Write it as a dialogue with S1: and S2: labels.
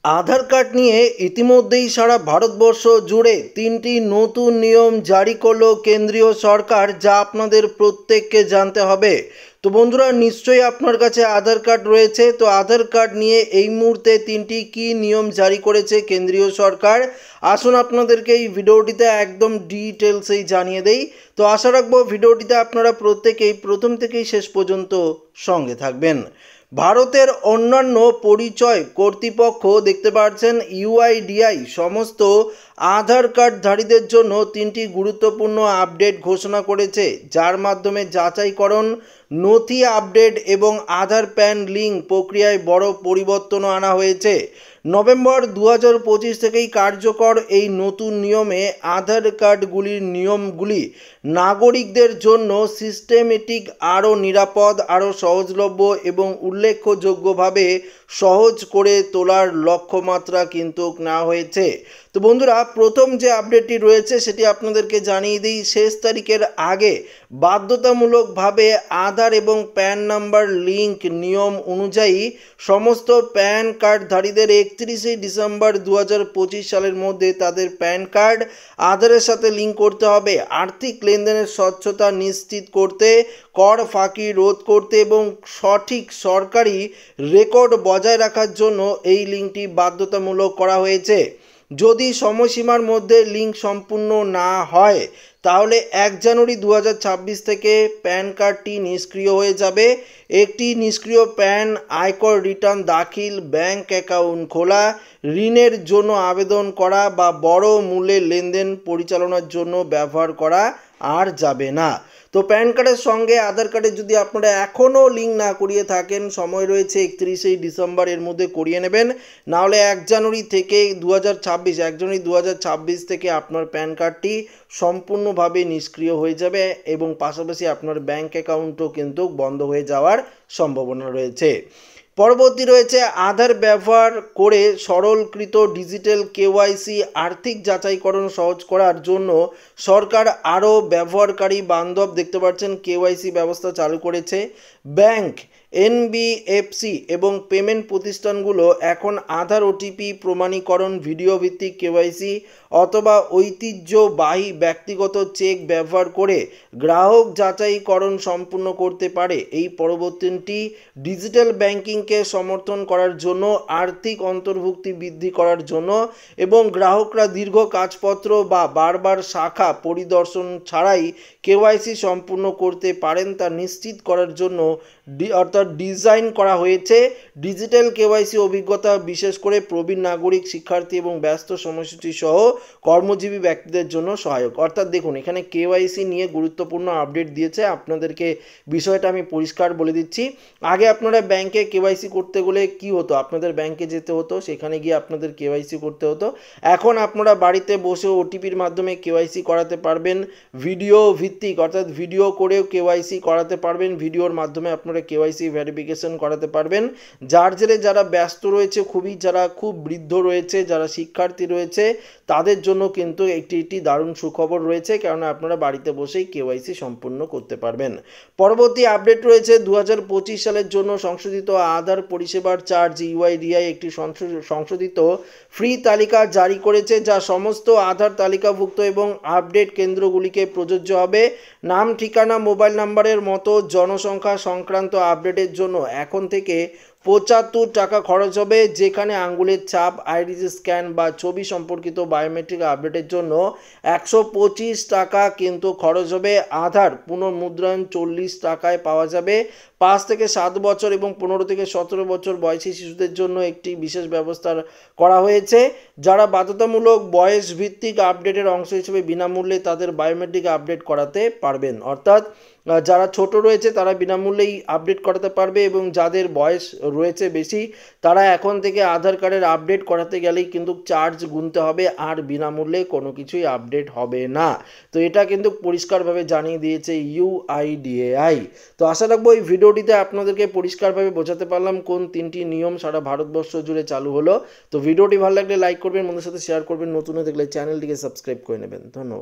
S1: আধার card নিয়ে ইতিমধ্যেই সারা ভারতবর্ষ জুড়ে তিনটি নতুন নিয়ম জারি করলো কেন্দ্রীয় সরকার, যা আপনাদের প্রত্যেককে জানতে হবে। তো বন্ধুরা, নিশ্চয়ই আপনার কাছে আধার কার্ড রয়েছে। তো আধার কার্ড নিয়ে এই মুহূর্তে তিনটি কি নিয়ম জারি করেছে কেন্দ্রীয় সরকার, আসুন আপনাদেরকে এই ভিডিওটিতে একদম ডিটেলসেই জানিয়ে দেই। তো আশা রাখবো ভিডিওটিতে আপনারা প্রত্যেকেই প্রথম থেকেই শেষ পর্যন্ত সঙ্গে থাকবেন। ভারতের অন্যান্য পরিচয় কর্তৃপক্ষ দেখতে পাচ্ছেন ইউআইডিআই সমস্ত আধার কার্ডধারীদের জন্য তিনটি গুরুত্বপূর্ণ আপডেট ঘোষণা করেছে, যার মাধ্যমে যাচাইকরণ, নথি আপডেট এবং আধার প্যান লিঙ্ক প্রক্রিয়ায় বড় পরিবর্তনও আনা হয়েছে। নভেম্বর 2025 থেকেই কার্যকর এই নতুন নিয়মে আধার কার্ডগুলির নিয়মগুলি নাগরিকদের জন্য সিস্টেমেটিক, আরও নিরাপদ, আরও সহজলভ্য এবং উল্লেখযোগ্যভাবে সহজ করে তোলার লক্ষ্যমাত্রা কিন্তু নেওয়া হয়েছে। তো বন্ধুরা, প্রথম যে আপডেটটি রয়েছে সেটি আপনাদেরকে জানিয়ে দিই। শেষ তারিখের আগে বাধ্যতামূলকভাবে আধার এবং প্যান নাম্বার লিঙ্ক নিয়ম অনুযায়ী সমস্ত প্যান কার্ডধারীদের 31শে ডিসেম্বর 2025 সালের মধ্যে তাদের প্যান কার্ড আধারের সাথে লিঙ্ক করতে হবে। আর্থিক লেনদেনের স্বচ্ছতা নিশ্চিত করতে, কর ফাঁকি রোধ করতে এবং সঠিক সরকারি রেকর্ড বজায় রাখার জন্য এই লিঙ্কটি বাধ্যতামূলক করা হয়েছে। যদি সময়সীমার মধ্যে লিঙ্ক সম্পূর্ণ না হয় তাহলে 1 জানুয়ারি 2026 থেকে প্যান কার্ডটি নিষ্ক্রিয় হয়ে যাবে। একটি নিষ্ক্রিয় প্যান আয়কর রিটার্ন দাখিল, ব্যাংক অ্যাকাউন্ট খোলা, ঋণের জন্য আবেদন করা বা বড় মূল্যের লেনদেন পরিচালনার জন্য ব্যবহার করা আর যাবে না। তো প্যান কার্ডের সঙ্গে আধার কার্ডের যদি আপনারা এখনও লিঙ্ক না করিয়ে থাকেন, সময় রয়েছে 31শে ডিসেম্বর, এর মধ্যে করিয়ে নেবেন। নাহলে 1 জানুয়ারি থেকে 2026 থেকে আপনার প্যান কার্ডটি সম্পূর্ণভাবে নিষ্ক্রিয় হয়ে যাবে এবং পাশাপাশি আপনার ব্যাংক অ্যাকাউন্টও কিন্তু বন্ধ হয়ে যাওয়ার সম্ভাবনা রয়েছে। পরবর্তী রয়েছে আধার ব্যবহার করে সরলীকৃত ডিজিটাল কেওয়াইসি। আর্থিক যাচাইকরণ সহজ করার জন্য সরকার আরও ব্যবহারকারী বান্ধব দেখতে পাচ্ছেন কেওয়াইসি ব্যবস্থা চালু করেছে। ব্যাংক, এনবিএফসি এবং পেমেন্ট প্রতিষ্ঠানগুলো এখন আধার ওটিপি প্রমাণীকরণ, ভিডিও ভিত্তিক কেওয়াইসি অথবা ঐতিহ্যবাহী ব্যক্তিগত চেক ব্যবহার করে গ্রাহক যাচাইকরণ সম্পূর্ণ করতে পারে। এই পরিবর্তনটি ডিজিটাল ব্যাংকিংকে সমর্থন করার জন্য, আর্থিক অন্তর্ভুক্তি বৃদ্ধি করার জন্য এবং গ্রাহকরা দীর্ঘ কাগজপত্র বা বারবার শাখা পরিদর্শন ছাড়াই কেওয়াইসি সম্পূর্ণ করতে পারেন তা নিশ্চিত করার জন্য অর্থাৎ ডিজাইন করা হয়েছে। ডিজিটাল কেওয়াইসি অভিজ্ঞতা বিশেষ করে প্রবীণ নাগরিক, শিক্ষার্থী এবং ব্যস্ত সময়সূচি সহ কর্মজীবী ব্যক্তিদের জন্য সহায়ক। অর্থাৎ দেখুন, এখানে কেওয়াইসি নিয়ে গুরুত্বপূর্ণ আপডেট দিয়েছে। আপনাদেরকে বিষয়টা আমি পরিষ্কার বলে দিচ্ছি। আগে আপনারা ব্যাংকে কেওয়াইসি করতে গেলে কি হতো, আপনাদের ব্যাংকে যেতে হতো, সেখানে গিয়ে আপনাদের কেওয়াইসি করতে হতো। এখন আপনারা বাড়িতে বসে ওটিপির মাধ্যমে কেওয়াইসি করাতে পারবেন। ভিডিও ভিত্তিক অর্থাৎ ভিডিও করেও কেওয়াইসি করাতে পারবেন। ভিডিওর মাধ্যমে আপনারা কেওয়াইসি ভেরিফিকেশন করাতে পারবেন। যার জেরে যারা ব্যস্ত রয়েছে, যারা খুব বৃদ্ধ রয়েছে, যারা শিক্ষার্থী রয়েছে, তাদের জন্য কিন্তু একটি দারুণ সুখবর রয়েছে, কারণ আপনারা বাড়িতে বসেই কেওয়াইসি সম্পূর্ণ করতে পারবেন। পরবর্তী আপডেট রয়েছে 2025 সালের জন্য সংশোধিত আধার পরিষেবার চার্জ। ইউআইডিআই একটি সংশোধিত ফ্রি তালিকা জারি করেছে, যা সমস্ত আধার তালিকাভুক্ত এবং আপডেট কেন্দ্রগুলিকে প্রযোজ্য হবে। নাম, ঠিকানা, মোবাইল নাম্বারের মতো জনসংখ্যা সংক্রান্ত আপডেটের জন্য এখন থেকে 75 টাকা খরচ হবে, যেখানে আঙ্গুলের ছাপ, আইরিস স্ক্যান বা ছবি সম্পর্কিত বায়োমেট্রিক আপডেটের জন্য 125 টাকা কিন্তু খরচ হবে। আধার পুনর্মুদ্রণ 40 টাকায় পাওয়া যাবে। 5 থেকে 7 বছর এবং 15 থেকে 17 বছর বয়সী শিশুদের জন্য একটি বিশেষ ব্যবস্থা করা হয়েছে, যারা বাধ্যতামূলক বয়স ভিত্তিক আপডেটের অংশ হিসেবে বিনামূল্যে তাদের বায়োমেট্রিক আপডেট করাতে পারবেন। অর্থাৎ যারা ছোট রয়েছে তারা বিনামূল্যেই আপডেট করাতে পারবে এবং যাদের বয়স রয়েছে বেশি তারা এখন থেকে আধার কার্ডের আপডেট করাতে গেলেই কিন্তু চার্জ গুনতে হবে, আর বিনামূল্যে কোনো কিছুই আপডেট হবে না। তো এটা কিন্তু পরিষ্কারভাবে জানিয়ে দিয়েছে ইউআইডিএআই। তো আশা রাখবো এই ভিডিওটিতে আপনাদেরকে পরিষ্কারভাবে বোঝাতে পারলাম কোন তিনটি নিয়ম সারা ভারতবর্ষ জুড়ে চালু হলো। তো ভিডিওটি ভালো লাগলে লাইক করবেন, বন্ধুদের সাথে শেয়ার করবেন, নতুন হয়ে দেখলে চ্যানেলটিকে সাবস্ক্রাইব করে নেবেন। ধন্যবাদ।